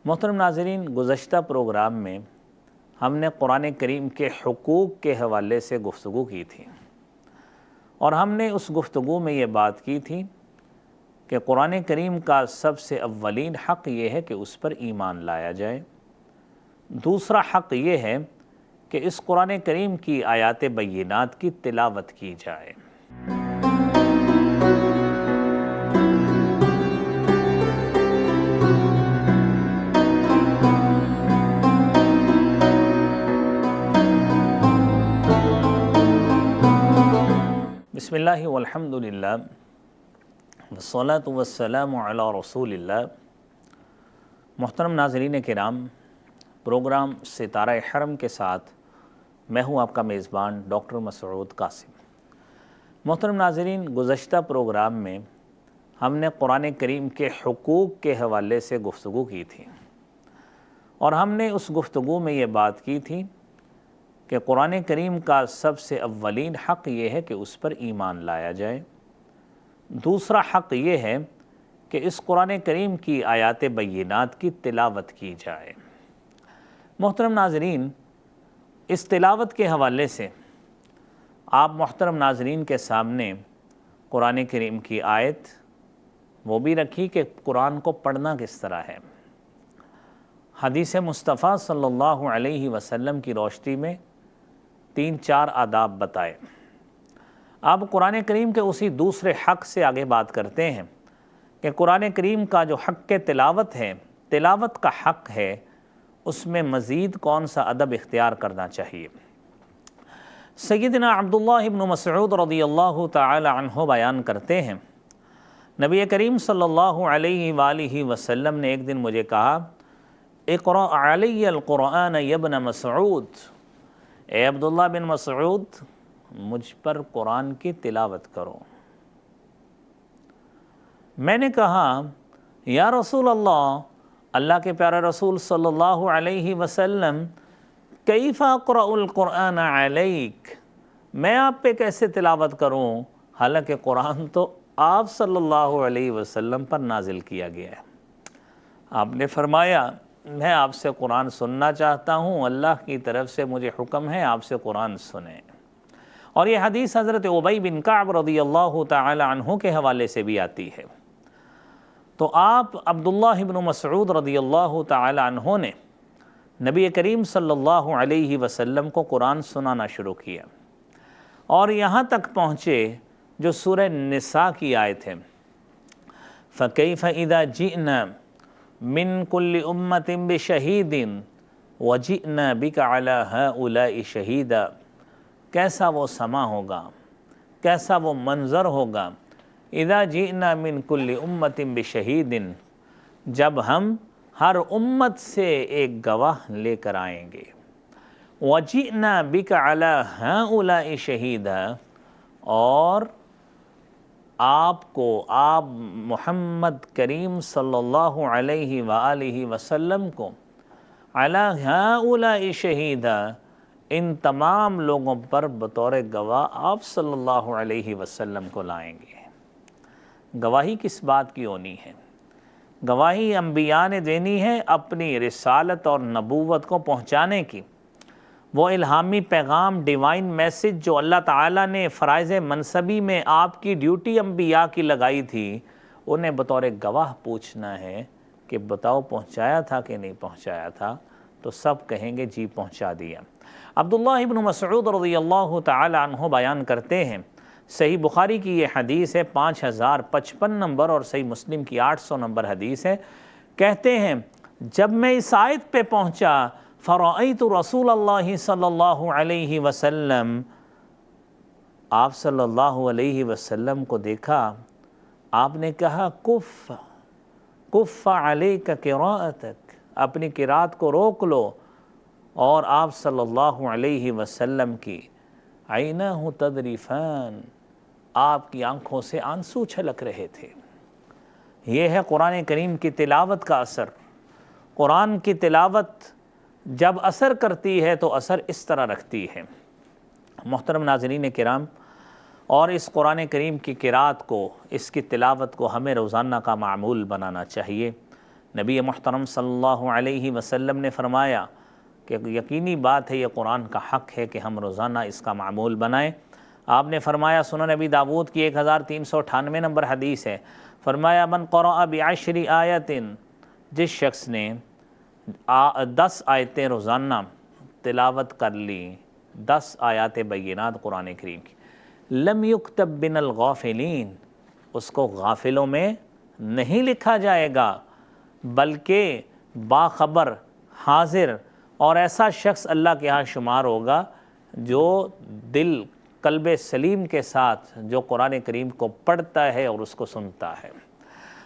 محترم ناظرین، گزشتہ پروگرام میں ہم نے قرآن کریم کے حقوق کے حوالے سے گفتگو کی تھی، اور ہم نے اس گفتگو میں یہ بات کی تھی کہ قرآن کریم کا سب سے اولین حق یہ ہے کہ اس پر ایمان لایا جائے۔ دوسرا حق یہ ہے کہ اس قرآن کریم کی آیات بینات کی تلاوت کی جائے۔ بسم اللہ والحمد للہ والصلاة والسلام علی رسول اللہ۔ محترم ناظرین کرام، پروگرام ستارہ حرم کے ساتھ میں ہوں آپ کا میزبان ڈاکٹر مسعود قاسم۔ محترم ناظرین، گزشتہ پروگرام میں ہم نے قرآن کریم کے حقوق کے حوالے سے گفتگو کی تھی، اور ہم نے اس گفتگو میں یہ بات کی تھی کہ قرآن کریم کا سب سے اولین حق یہ ہے کہ اس پر ایمان لایا جائے۔ دوسرا حق یہ ہے کہ اس قرآن کریم کی آیات بینات کی تلاوت کی جائے۔ محترم ناظرین، اس تلاوت کے حوالے سے آپ محترم ناظرین کے سامنے قرآن کریم کی آیت وہ بھی رکھی کہ قرآن کو پڑھنا کس طرح ہے، حدیث مصطفیٰ صلی اللہ علیہ وسلم کی روشنی میں 3-4 آداب بتائے۔ اب قرآن کریم کے اسی دوسرے حق سے آگے بات کرتے ہیں کہ قرآن کریم کا جو حق تلاوت ہے، تلاوت کا حق ہے، اس میں مزید کون سا ادب اختیار کرنا چاہیے۔ سیدنا عبداللہ ابن مسعود رضی اللہ تعالی عنہ بیان کرتے ہیں، نبی کریم صلی اللہ علیہ وآلہ وسلم نے ایک دن مجھے کہا، اقرأ علی القرآن یا ابن مسعود، اے عبداللہ بن مسعود، مجھ پر قرآن کی تلاوت کرو۔ میں نے کہا، یا رسول اللہ، اللہ کے پیارے رسول صلی اللہ علیہ وسلم، کیف اقرأ القرآن علیک، میں آپ پہ کیسے تلاوت کروں، حالانکہ قرآن تو آپ صلی اللہ علیہ وسلم پر نازل کیا گیا ہے۔ آپ نے فرمایا، میں آپ سے قرآن سننا چاہتا ہوں، اللہ کی طرف سے مجھے حکم ہے آپ سے قرآن سنیں۔ اور یہ حدیث حضرت ابی بن کعب رضی اللہ تعالی عنہ کے حوالے سے بھی آتی ہے۔ تو آپ عبداللہ بن مسعود رضی اللہ تعالی عنہ نے نبی کریم صلی اللہ علیہ وسلم کو قرآن سنانا شروع کیا، اور یہاں تک پہنچے جو سورہ نساء کی آیت ہے، فَكَيْفَ إِذَا جِئْنَا مِن كُلِّ أُمَّةٍ بِشَهِيدٍ وَجِئْنَا بِكَ عَلَى هَؤُلَاءِ شَهِيدًا، کیسا وہ سما ہوگا، کیسا وہ منظر ہوگا، اِذَا جِئْنَا مِن كُلِّ أُمَّةٍ بِشَهِيدٍ، جب ہم ہر امت سے ایک گواہ لے کر آئیں گے، وَجِئْنَا بِكَ عَلَى هَؤُلَاءِ شَهِيدًا، اور آپ محمد کریم صلی اللہ علیہ وآلہ وسلم کو علی ہؤلاء شہیدا، ان تمام لوگوں پر بطور گواہ آپ صلی اللہ علیہ وسلم کو لائیں گے۔ گواہی کس بات کی ہونی ہے؟ گواہی انبیاء نے دینی ہے اپنی رسالت اور نبوت کو پہنچانے کی۔ وہ الہامی پیغام، ڈیوائن میسج جو اللہ تعالیٰ نے فرائض منصبی میں آپ کی ڈیوٹی انبیاء کی لگائی تھی، انہیں بطور گواہ پوچھنا ہے کہ بتاؤ پہنچایا تھا کہ نہیں پہنچایا تھا، تو سب کہیں گے جی پہنچا دیا۔ عبداللہ ابن مسعود رضی اللہ تعالی عنہ بیان کرتے ہیں، صحیح بخاری کی یہ حدیث ہے، 5055 نمبر، اور صحیح مسلم کی 800 نمبر حدیث ہے، کہتے ہیں جب میں اس آیت پہ پہنچا، فرأیت رسول اللہ صلی اللہ علیہ وسلم، آپ صلی اللہ علیہ وسلم کو دیکھا، آپ نے کہا کف علیک قراءتک، اپنی قرات کو روک لو، اور آپ صلی اللہ علیہ وسلم کی عیناہ تذرفان، آپ کی آنکھوں سے آنسو چھلک رہے تھے۔ یہ ہے قرآن کریم کی تلاوت کا اثر۔ قرآن کی تلاوت جب اثر کرتی ہے تو اثر اس طرح رکھتی ہے۔ محترم ناظرین کرام، اور اس قرآن کریم کی قرات کو، اس کی تلاوت کو ہمیں روزانہ کا معمول بنانا چاہیے۔ نبی محترم صلی اللہ علیہ وسلم نے فرمایا کہ یقینی بات ہے یہ قرآن کا حق ہے کہ ہم روزانہ اس کا معمول بنائیں۔ آپ نے فرمایا، سنن ابی داود کی 1398 نمبر حدیث ہے، فرمایا من قرأ بعشر آیات، جس شخص نے 10 آیتیں روزانہ تلاوت کر لی، 10 آیات بینات قرآن کریم کی، لم یکتب من الغافلین، اس کو غافلوں میں نہیں لکھا جائے گا، بلکہ باخبر، حاضر اور ایسا شخص اللہ کے ہاں شمار ہوگا جو دل قلب سلیم کے ساتھ جو قرآن کریم کو پڑھتا ہے اور اس کو سنتا ہے۔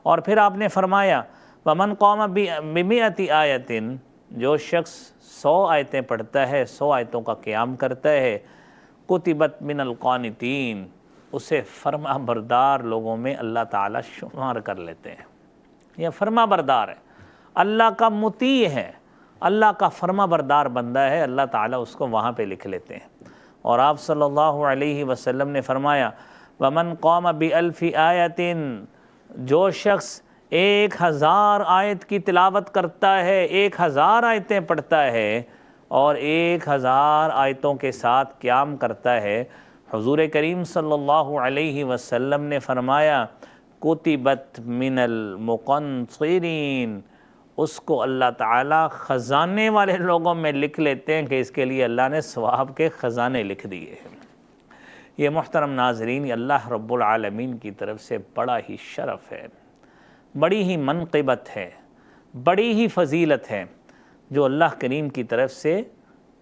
اور پھر آپ نے فرمایا وَمَنْ قَامَ بِمِئَةِ آیَةٍ، جو شخص 100 آیتیں پڑھتا ہے، 100 آیتوں کا قیام کرتا ہے، کتبت من القانتین، اسے فرما بردار لوگوں میں اللہ تعالیٰ شمار کر لیتے ہیں۔ یہ فرما بردار ہے، اللہ کا مطیع ہے، اللہ کا فرما بردار بندہ ہے، اللہ تعالیٰ اس کو وہاں پہ لکھ لیتے ہیں۔ اور آپ صلی اللہ علیہ وسلم نے فرمایا وَمَنْ قَامَ بِأَلْفِ آیَةٍ، جو شخص 1000 آیت کی تلاوت کرتا ہے، 1000 آیتیں پڑھتا ہے اور 1000 آیتوں کے ساتھ قیام کرتا ہے، حضور کریم صلی اللہ علیہ وسلم نے فرمایا کتبت من المقنطرین، اس کو اللہ تعالیٰ خزانے والے لوگوں میں لکھ لیتے ہیں کہ اس کے لیے اللہ نے ثواب کے خزانے لکھ دیے ہیں۔ یہ محترم ناظرین، یہ اللہ رب العالمین کی طرف سے بڑا ہی شرف ہے، بڑی ہی منقبت ہے، بڑی ہی فضیلت ہے جو اللہ کریم کی طرف سے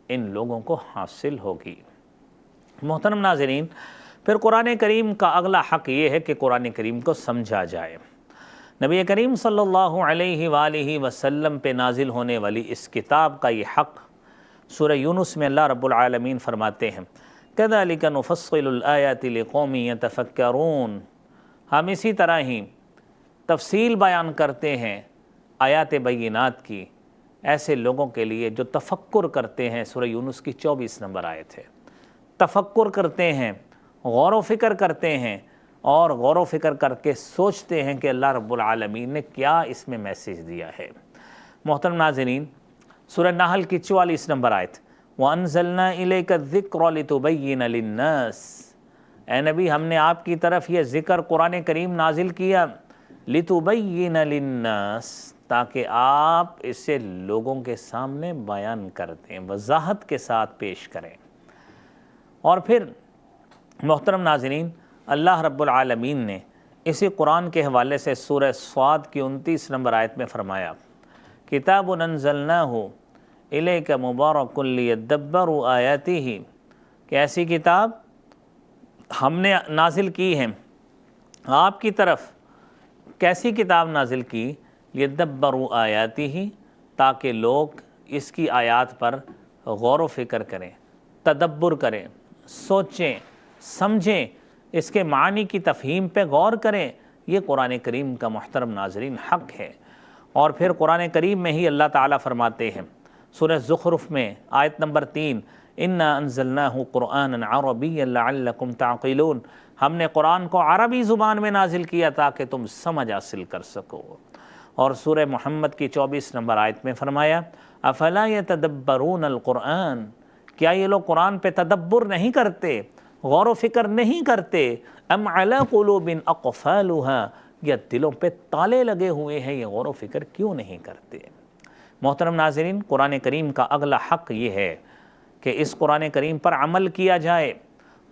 ان لوگوں کو حاصل ہوگی۔ محترم ناظرین، پھر قرآن کریم کا اگلا حق یہ ہے کہ قرآن کریم کو سمجھا جائے۔ نبی کریم صلی اللہ علیہ وآلہ وسلم پہ نازل ہونے والی اس کتاب کا یہ حق سورہ یونس میں اللہ رب العالمین فرماتے ہیں كَذَلِكَ نُفَصِّلُ الْآيَاتِ لِقَوْمٍ يَتَفَكَّرُونَ، ہم اسی طرح ہی تفصیل بیان کرتے ہیں آیات بینات کی ایسے لوگوں کے لیے جو تفکر کرتے ہیں۔ سورہ یونس کی 24 نمبر آیت ہے، تفکر کرتے ہیں، غور و فکر کرتے ہیں اور غور و فکر کر کے سوچتے ہیں کہ اللہ رب العالمین نے کیا اس میں میسیج دیا ہے۔ محترم ناظرین، سورہ نحل کی 44 نمبر آیت وَأَنزَلْنَا إِلَيْكَ الذِّكْرَ لِتُبَيِّنَ لِلنَّاسِ، اے نبی ہم نے آپ کی طرف یہ ذکر قرآن کریم نازل کیا لِتُبَيِّنَ لِلنَّاسِ، تاکہ آپ اسے لوگوں کے سامنے بیان کر دیں، وضاحت کے ساتھ پیش کریں۔ اور پھر محترم ناظرین، اللہ رب العالمین نے اسی قرآن کے حوالے سے سورہ صاد کی 29 نمبر آیت میں فرمایا کتاب انزلناہ الیک مبارک لیدبروا آیاتہ، کہ ایسی کتاب ہم نے نازل کی ہے آپ کی طرف۔ کیسی کتاب نازل کی؟ لیدبروا آیاتہ، تاکہ لوگ اس کی آیات پر غور و فکر کریں، تدبر کریں، سوچیں، سمجھیں، اس کے معنی کی تفہیم پہ غور کریں۔ یہ قرآن کریم کا محترم ناظرین حق ہے۔ اور پھر قرآن کریم میں ہی اللہ تعالیٰ فرماتے ہیں سورہ زخرف میں آیت نمبر 3 اِنَّا أَنزَلْنَاهُ قُرْآنًا عَرَبِيًّا لَعَلَّكُمْ تَعْقِلُونَ، ہم نے قرآن کو عربی زبان میں نازل کیا تاکہ تم سمجھ حاصل کر سکو۔ اور سورہ محمد کی 24 نمبر آیت میں فرمایا أَفَلَا يَتَدَبَّرُونَ الْقُرْآنَ، کیا یہ لوگ قرآن پہ تدبر نہیں کرتے، غور و فکر نہیں کرتے؟ ام علی قلوب اقفالها، یا دلوں پہ تالے لگے ہوئے ہیں، یہ غور و فکر کیوں نہیں کرتے؟ محترم ناظرین، قرآن کریم کا اگلا حق یہ ہے کہ اس قرآن کریم پر عمل کیا جائے۔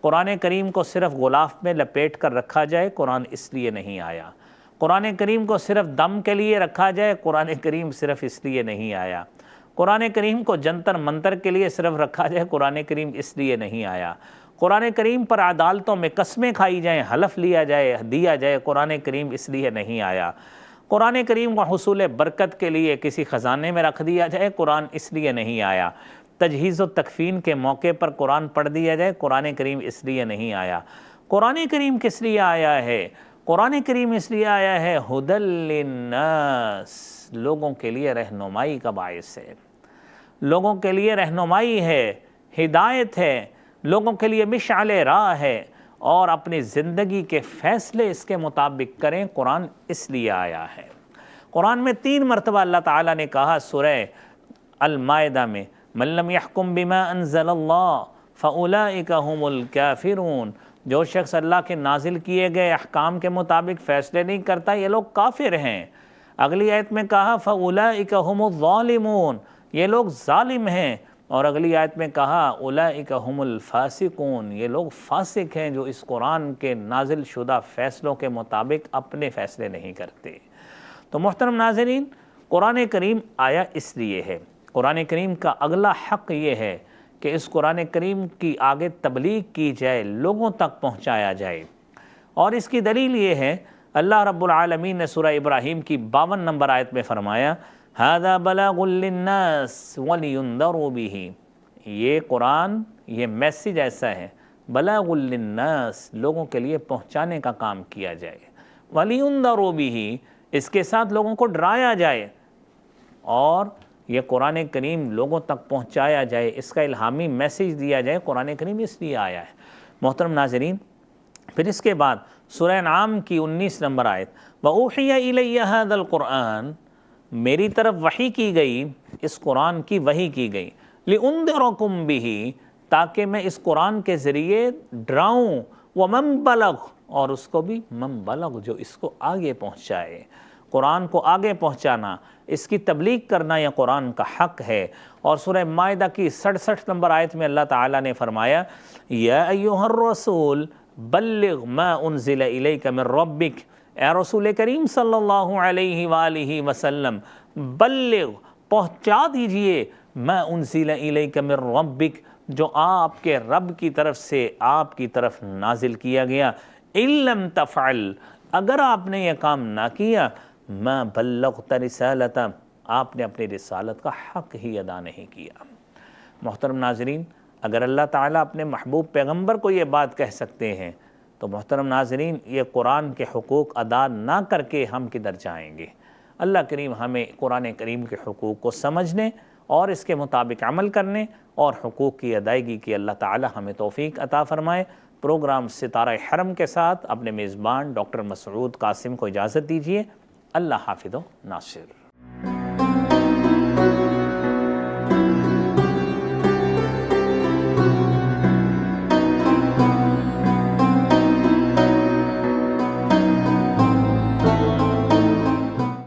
قرآن کریم کو صرف غلاف میں لپیٹ کر رکھا جائے، قرآن اس لیے نہیں آیا۔ قرآن کریم کو صرف دم کے لیے رکھا جائے، قرآن کریم صرف اس لیے نہیں آیا۔ قرآن کریم کو جنتر منتر کے لیے صرف رکھا جائے، قرآن کریم اس لیے نہیں آیا۔ قرآن کریم پر عدالتوں میں قسمیں کھائی جائیں، حلف لیا جائے، دیا جائے، قرآن کریم اس لیے نہیں آیا۔ قرآن کریم کو حصول برکت کے لیے کسی خزانے میں رکھ دیا جائے، قرآن اس لیے نہیں آیا۔ تجہیز و تکفین کے موقع پر قرآن پڑھ دیا جائے، قرآن کریم اس لیے نہیں آیا۔ قرآن کریم کس لیے آیا ہے؟ قرآن کریم اس لیے آیا ہے ھدی للناس، لوگوں کے لیے رہنمائی کا باعث ہے، لوگوں کے لیے رہنمائی ہے، ہدایت ہے، لوگوں کے لیے مشعل راہ ہے، اور اپنی زندگی کے فیصلے اس کے مطابق کریں۔ قرآن اس لیے آیا ہے۔ قرآن میں 3 مرتبہ اللہ تعالیٰ نے کہا سورہ المائدہ میں من لم يحكم بما انزل اللہ فاولئک هم الکافرون، جو شخص اللہ کے نازل کیے گئے احکام کے مطابق فیصلے نہیں کرتا یہ لوگ کافر ہیں۔ اگلی آیت میں کہا فاولئک هم الظالمون، یہ لوگ ظالم ہیں، اور اگلی آیت میں کہا اولئک هم الفاسقون، یہ لوگ فاسق ہیں جو اس قرآن کے نازل شدہ فیصلوں کے مطابق اپنے فیصلے نہیں کرتے۔ تو محترم ناظرین، قرآن کریم آیا اس لیے ہے، قرآن کریم کا اگلا حق یہ ہے کہ اس قرآن کریم کی آگے تبلیغ کی جائے، لوگوں تک پہنچایا جائے، اور اس کی دلیل یہ ہے اللہ رب العالمین نے سورہ ابراہیم کی 52 نمبر آیت میں فرمایا ھذا بلاغ للناس ولینذروا بہ، یہ قرآن، یہ میسیج ایسا ہے بلاغ للناس، لوگوں کے لیے پہنچانے کا کام کیا جائے، ولینذروا بہ، اس کے ساتھ لوگوں کو ڈرایا جائے، اور یہ قرآن کریم لوگوں تک پہنچایا جائے، اس کا الہامی میسیج دیا جائے۔ قرآن کریم اس لیے آیا ہے۔ محترم ناظرین، پھر اس کے بعد سورہ انعام کی 19 نمبر آیت وَأُوحِيَ إِلَيَّ هَذَا الْقُرْآنِ، میری طرف وحی کی گئی، اس قرآن کی وحی کی گئی، لِأُنذِرَكُمْ بِهِ، تاکہ میں اس قرآن کے ذریعے ڈراؤں، وَمَنْ بَلَغَ، اور اس کو بھی من بلغ، جو اس کو آگے پہنچائے۔ قرآن کو آگے پہنچانا، اس کی تبلیغ کرنا یہ قرآن کا حق ہے۔ اور سورہ مائدہ کی 67 نمبر آیت میں اللہ تعالیٰ نے فرمایا یا ایھا الرسول بلغ ما انزل الیک من ربک، اے رسول کریم صلی اللہ علیہ وآلہ وسلم، بلغ، پہنچا دیجئے، ما انزل الیک من ربک، جو آپ کے رب کی طرف سے آپ کی طرف نازل کیا گیا، ان لم تفعل، اگر آپ نے یہ کام نہ کیا، ما بلغت رسالتہ، آپ نے اپنی رسالت کا حق ہی ادا نہیں کیا۔ محترم ناظرین، اگر اللہ تعالیٰ اپنے محبوب پیغمبر کو یہ بات کہہ سکتے ہیں تو محترم ناظرین، یہ قرآن کے حقوق ادا نہ کر کے ہم کدھر جائیں گے؟ اللہ کریم ہمیں قرآن کریم کے حقوق کو سمجھنے اور اس کے مطابق عمل کرنے اور حقوق کی ادائیگی کی اللہ تعالیٰ ہمیں توفیق عطا فرمائے۔ پروگرام ستارہ حرم کے ساتھ اپنے میزبان ڈاکٹر مسعود قاسم کو اجازت دیجیے۔ اللہ حافظ و ناصر۔